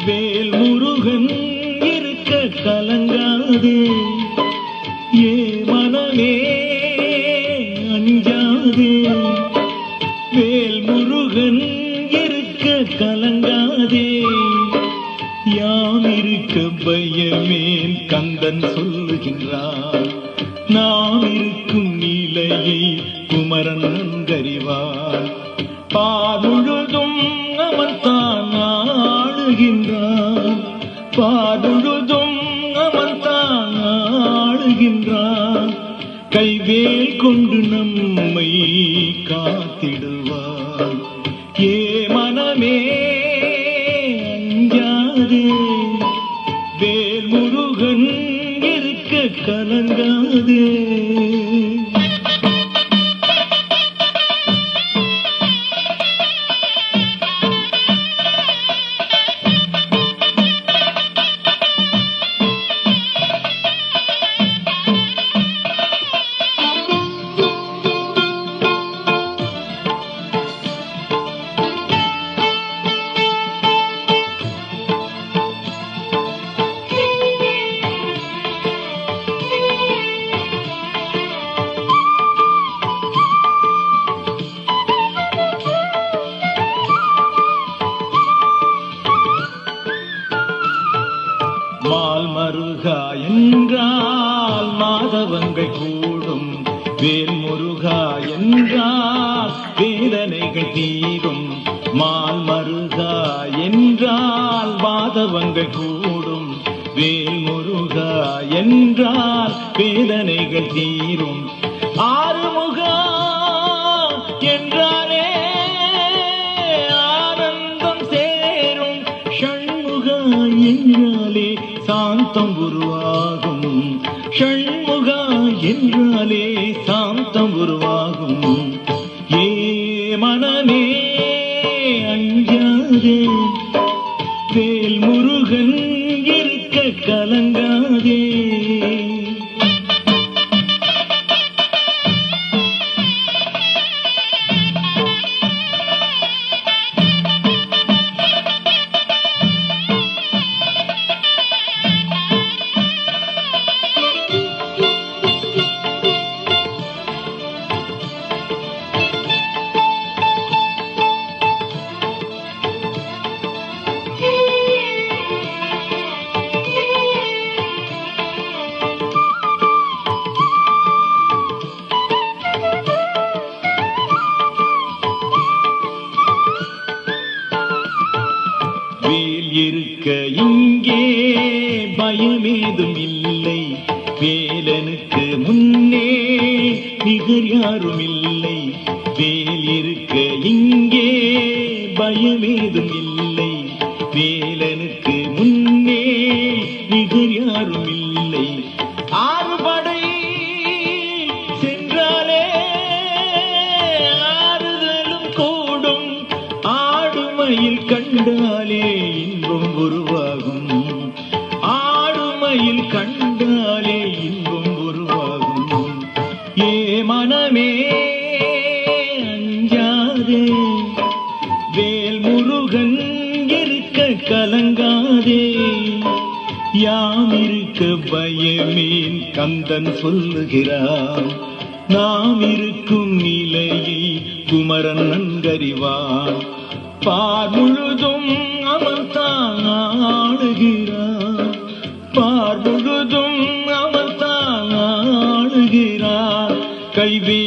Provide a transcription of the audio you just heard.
வேல் முருகன் இருக்க கலங்காதே, ஏ மனமே அஞ்சாதே. வேல் முருகன் இருக்க கலங்காதே, யாம் இருக்க பயமேன் கந்தன் சொல்லுகின்றான். நாம் இருக்கும் நிலையை குமரன் நன்கறிவான். பாருழுதும் அவன் தான் ஆளுகின்றான், பாருழுதும் அவன் தான் ஆளுகின்றான். கைவேல் கொண்டு நம்மை காத்திடுவான். ஏ மனமே அஞ்சாதே, வேல் முருகன் இருக்க கலங்காதே. மால் மருகா என்றால் மாதவங்கள் கூடும், வேல் முருகா என்றால் வேதனைகள் தீரும். மால் மருகா என்றால் மாதவங்கள் கூடும், வேல் முருகா என்றால் வேதனைகள் தீரும். ஆறுமுகா என்றாலே ஆனந்தம் சேரும், ஷண்முகா என்றாலே சாந்தம் உருவாகும், ஷண்முகா என்றாலே சாந்தம் உருவாகும். ஏ மனமே அஞ்சாதே, வேல் முருகன் இருக்க கலங்காதே. வேல் இருக்க இங்கே பயமேதும் இல்லை, வேலனுக்கு முன்னே நிகர் யாரும் இல்லை. வேல் இருக்க இங்கே பயமேதும் இல்லை, வேலனுக்கு முன்னே நிகர் யாரும் இல்லை. ஆறுபடை சென்றாலே ஆறுதலும் கூடும், ஆடுமையில் கண்டாலே இன்பம் உருவாகும், ஆடுமையில் கண்டாலே இன்பம் உருவாகும். ஏ மனமே அஞ்சாதே, வேல் முருகன் இருக்க கலங்காதே. யாம் இருக்க பயமேன் கந்தன் சொல்லுகிறான். நாம் இருக்கும் நிலையை குமரன் நன்கறிவான். பார் முழுதும் அவன் தான் ஆளுகிறான், பார் முழுதும் அவன் தான் ஆளுகிறான். கைவே